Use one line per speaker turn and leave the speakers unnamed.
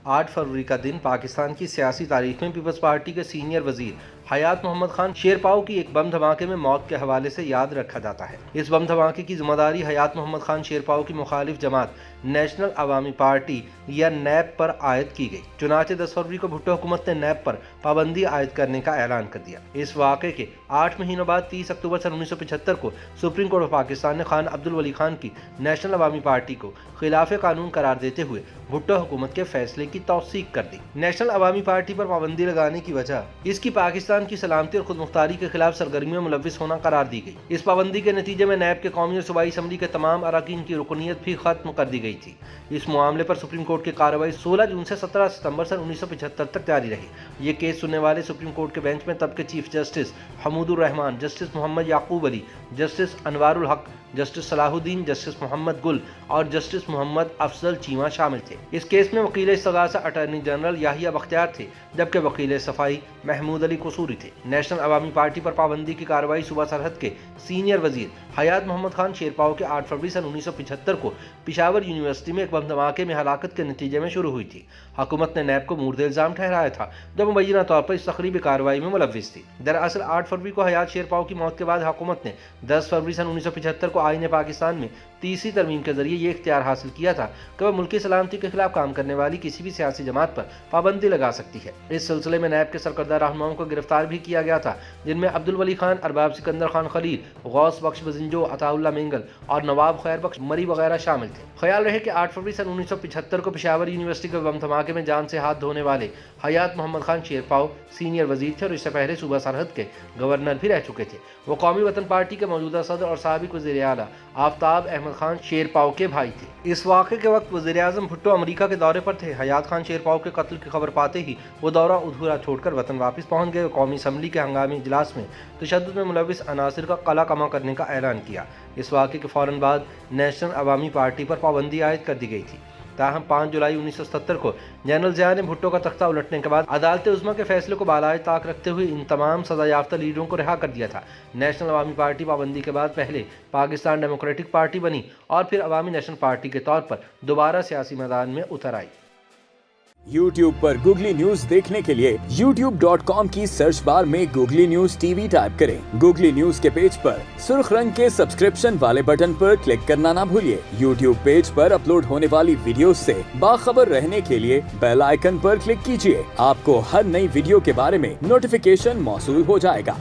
8 फरवरी का दिन पाकिस्तान की सियासी तारीख में पीपल्स पार्टी के सीनियर वजीर हयात मोहम्मद खान शेरपाव की एक बम धमाके में मौत के हवाले से याद रखा जाता है। इस बम धमाके की जिम्मेदारी हयात मोहम्मद खान शेरपाव की मुखालिफ जमात नेशनल अवामी पार्टी या नैप पर आयद की गई। चुनाचे 10 फरवरी को भुट्टो हुकूमत ने नैप पर पाबंदी आयद करने का ऐलान कर दिया। इस वाक़े के 8 महीनों बाद 30 अक्टूबर सन 1975 को सुप्रीम कोर्ट ऑफ पाकिस्तान ने खान अब्दुल वली खान की नेशनल अवामी पार्टी को खिलाफ कानून करार देते हुए भुट्टो हुकूमत के फैसले की तौसीक कर दी। नेशनल अवामी पार्टी पर पाबंदी लगाने की वजह इसकी पाकिस्तान की सलामती और खुदमुख्तारी के खिलाफ सरगर्मियों में मुलव्विस होना करार दी गई। इस पाबंदी के नतीजे में नैब के कौमी और सूबाई असम्बली के तमाम अरकान की रुकनीत भी खत्म कर दी गई थी। इस मामले पर सुप्रीम कोर्ट की कार्रवाई 16 जून से 17 सितंबर सन 1975 तक जारी रही। ये केस सुनने वाले सुप्रीम कोर्ट के बेंच में तब के chief justice Hamidur Rahman, justice Mohammad Yakub Ali, justice Anwarul Haq, justice Salahuddin, justice Mohammad गुल और जस्टिस मोहम्मद अफजल चीमा शामिल थे। इस केस में वकील इस्तगासा अटॉर्नी जनरल याहिया बख्तियार थे, जबकि वकील सफाई महमूद अली कसूरी थे। नेशनल अवामी पार्टी पर पाबंदी की कार्रवाई सूबा सरहद के सीनियर वजीर हयात मोहम्मद खान शेरपाव के 8 फरवरी सन 1975 को पिशावर यूनिवर्सिटी में एक बम धमाके में हलाकत के नतीजे में शुरू हुई थी। हुकूमत ने नैब को मुर्द इल्जाम ठहराया था, जब मुबैना तौर पर इस तकरीबी कार्रवाई में मुलव्विस थी। दरअसल 8 फरवरी को हयात शेरपाव की मौत के बाद हुकूमत ने 10 फरवरी सन 1975 को आईन पाकिस्तान में तीसरी तरमीम के जरिए ये इख्तियार हासिल किया था कि वह मुल्की सलामती के खिलाफ काम करने वाली किसी भी सियासी जमात पर पाबंदी लगा सकती है। इस सिलसिले में नैब के सरकर्दा रहनुमाओं को गिरफ्तार भी किया गया था, जिनमें अब्दुल वली खान, अरबाब सिकंदर खान खलील, गौस बख्श बजिंजो, अताउल्ला मेंगल और नवाब खैर बख्श मरी वगैरह शामिल थे। ख्याल रहे कि 8 फरवरी सन 1975 को पिशावर यूनिवर्सिटी के बम धमाके में जान से हाथ धोने वाले हयात मोहम्मद खान शेरपाव सीनियर वजीर थे और इससे पहले सूबा सरहद के गवर्नर भी रह चुके थे। वो कौमी वतन पार्टी के मौजूदा सदर और साबिक वज़ीर आला आफ्ताब अहमद खान शेरपाव के भाई थे। इस वाक़े के वक्त वज़ीर आज़म भुट्टो अमेरिका के दौरे पर थे। हयात खान शेरपाव के कत्ल की खबर पाते ही वो दौरा अधूरा छोड़कर वतन वापस पहुंच गए। कौमी असम्बली के हंगामी इजलास में तशद्दुद में मुलव्विस अनासिर का कला कमा करने का ऐलान किया। इस वाक़े के फ़ौरन बाद नेशनल अवामी पार्टी पर पाबंदी आयद कर दी गई थी। ताहम 5 जुलाई 1977 को जनरल ज़िया ने भुट्टो का तख्ता उलटने के बाद अदालत उज़्मा के फैसले को बालाए ताक रखते हुए इन तमाम सज़ा याफ्ता लीडरों को रिहा कर दिया था। नेशनल अवामी पार्टी पाबंदी के बाद पहले पाकिस्तान डेमोक्रेटिक पार्टी बनी और फिर अवामी नेशनल पार्टी के तौर पर दोबारा सियासी मैदान में उतर आई।
YouTube पर गूगली न्यूज देखने के लिए youtube.com की सर्च बार में गूगली न्यूज टीवी टाइप करें। गूगली न्यूज के पेज पर सुर्ख रंग के सब्सक्रिप्शन वाले बटन पर क्लिक करना ना भूलिए। YouTube पेज पर अपलोड होने वाली वीडियोस से बाखबर रहने के लिए बेल आइकन पर क्लिक कीजिए। आपको हर नई वीडियो के बारे में नोटिफिकेशन मौसूल हो जाएगा।